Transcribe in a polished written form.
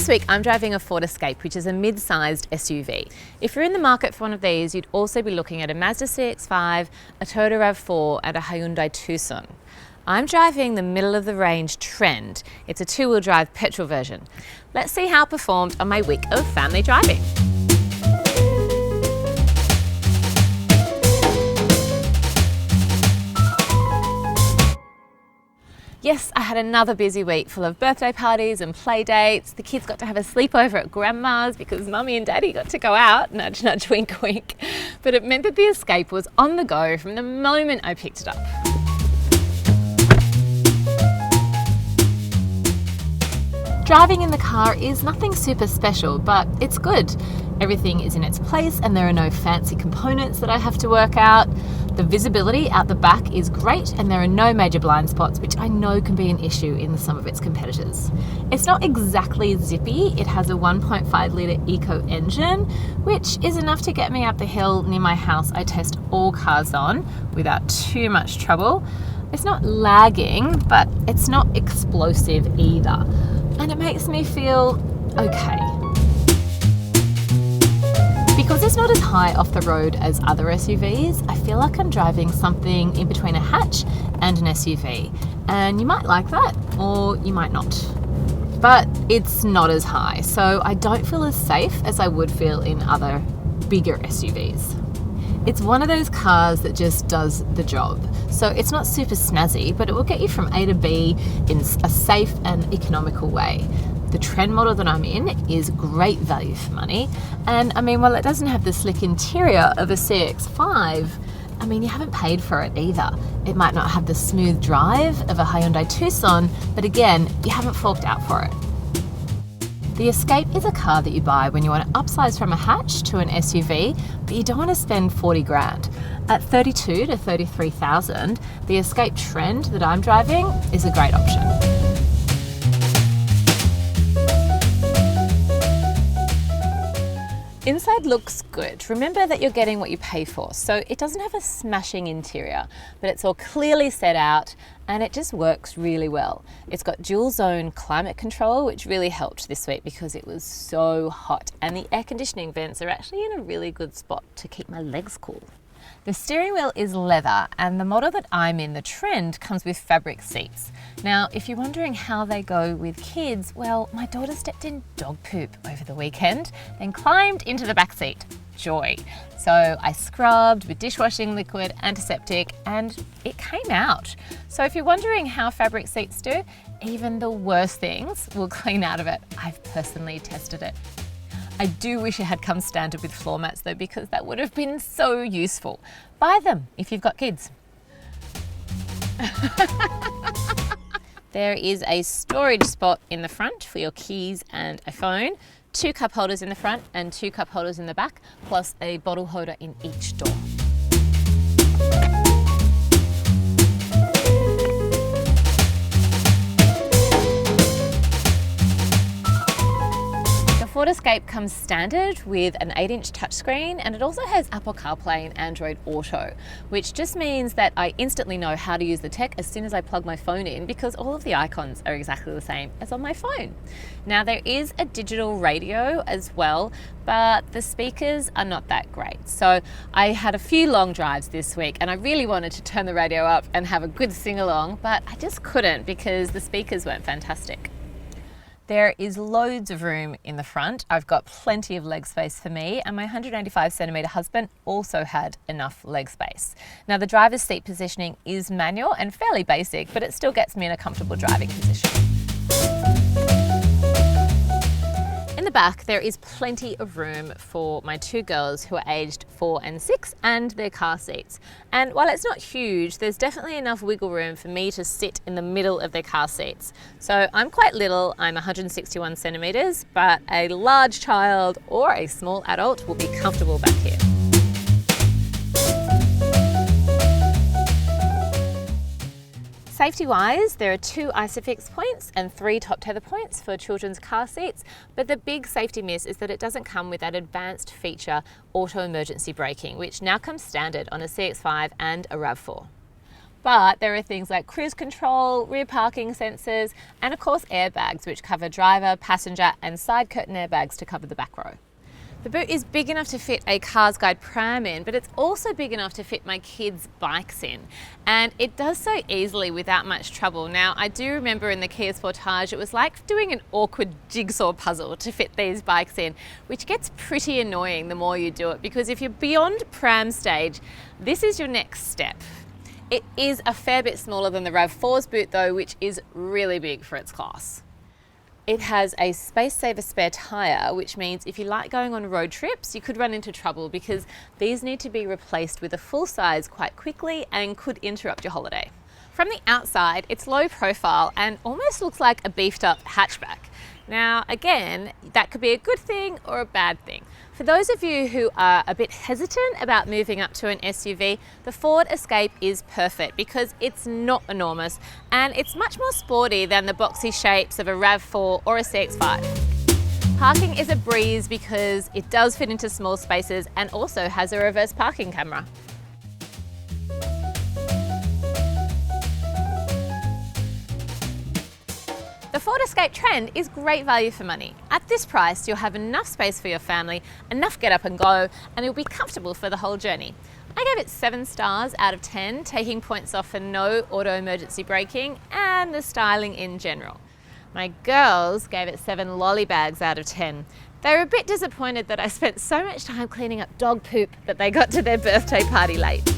This week I'm driving a Ford Escape, which is a mid-sized SUV. If you're in the market for one of these, you'd also be looking at a Mazda CX-5, a Toyota RAV4 and a Hyundai Tucson. I'm driving the middle-of-the-range Trend. It's a two-wheel drive petrol version. Let's see how it performed on my week of family driving. Yes, I had another busy week full of birthday parties and play dates. The kids got to have a sleepover at grandma's because mummy and daddy got to go out, nudge, nudge, wink, wink. But it meant that the Escape was on the go from the moment I picked it up. Driving in the car is nothing super special, but it's good. Everything is in its place and there are no fancy components that I have to work out. The visibility out the back is great and there are no major blind spots, which I know can be an issue in some of its competitors. It's not exactly zippy. It has a 1.5 litre eco engine, which is enough to get me up the hill near my house I test all cars on without too much trouble. It's not lagging, but it's not explosive either. And it makes me feel okay. Because it's not as high off the road as other SUVs, I feel like I'm driving something in between a hatch and an SUV. And you might like that, or you might not. But it's not as high, so I don't feel as safe as I would feel in other bigger SUVs. It's one of those cars that just does the job. So it's not super snazzy, but it will get you from A to B in a safe and economical way. The Trend model that I'm in is great value for money. And I mean, while it doesn't have the slick interior of a CX-5, I mean, you haven't paid for it either. It might not have the smooth drive of a Hyundai Tucson, but again, you haven't forked out for it. The Escape is a car that you buy when you want to upsize from a hatch to an SUV, but you don't want to spend 40 grand. At 32 to 33,000, the Escape Trend that I'm driving is a great option. Inside looks good. Remember that you're getting what you pay for. So it doesn't have a smashing interior, but it's all clearly set out and it just works really well. It's got dual zone climate control, which really helped this week because it was so hot. And the air conditioning vents are actually in a really good spot to keep my legs cool. The steering wheel is leather and the model that I'm in, the Trend, comes with fabric seats. Now, if you're wondering how they go with kids, well, my daughter stepped in dog poop over the weekend, then climbed into the back seat. Joy. So I scrubbed with dishwashing liquid, antiseptic, and it came out. So if you're wondering how fabric seats do, even the worst things will clean out of it. I've personally tested it. I do wish it had come standard with floor mats though, because that would have been so useful. Buy them if you've got kids. There is a storage spot in the front for your keys and a phone, 2 cup holders in the front and 2 cup holders in the back, plus a bottle holder in each door. The Ford Escape comes standard with an 8-inch touchscreen and it also has Apple CarPlay and Android Auto, which just means that I instantly know how to use the tech as soon as I plug my phone in because all of the icons are exactly the same as on my phone. Now there is a digital radio as well, but the speakers are not that great. So I had a few long drives this week and I really wanted to turn the radio up and have a good sing-along, but I just couldn't because the speakers weren't fantastic. There is loads of room in the front. I've got plenty of leg space for me and my 185 centimetre husband also had enough leg space. Now the driver's seat positioning is manual and fairly basic, but it still gets me in a comfortable driving position. In the back, there is plenty of room for my 2 girls who are aged 4 and 6 and their car seats. And while it's not huge, there's definitely enough wiggle room for me to sit in the middle of their car seats. So I'm quite little, I'm 161 centimetres, but a large child or a small adult will be comfortable back here. Safety-wise, there are 2 ISOFIX points and 3 top tether points for children's car seats, but the big safety miss is that it doesn't come with that advanced feature, auto emergency braking, which now comes standard on a CX-5 and a RAV4. But there are things like cruise control, rear parking sensors, and of course airbags, which cover driver, passenger, and side curtain airbags to cover the back row. The boot is big enough to fit a CarsGuide pram in, but it's also big enough to fit my kids' bikes in. And it does so easily without much trouble. Now, I do remember in the Kia Sportage, it was like doing an awkward jigsaw puzzle to fit these bikes in, which gets pretty annoying the more you do it, because if you're beyond pram stage, this is your next step. It is a fair bit smaller than the RAV4's boot though, which is really big for its class. It has a space saver spare tyre, which means if you like going on road trips, you could run into trouble because these need to be replaced with a full size quite quickly and could interrupt your holiday. From the outside, it's low profile and almost looks like a beefed up hatchback. Now, again, that could be a good thing or a bad thing. For those of you who are a bit hesitant about moving up to an SUV, the Ford Escape is perfect because it's not enormous and it's much more sporty than the boxy shapes of a RAV4 or a CX-5. Parking is a breeze because it does fit into small spaces and also has a reverse parking camera. The Ford Escape Trend is great value for money. At this price, you'll have enough space for your family, enough get up and go, and you'll be comfortable for the whole journey. I gave it 7 stars out of 10, taking points off for no auto emergency braking and the styling in general. My girls gave it 7 lolly bags out of 10. They were a bit disappointed that I spent so much time cleaning up dog poop that they got to their birthday party late.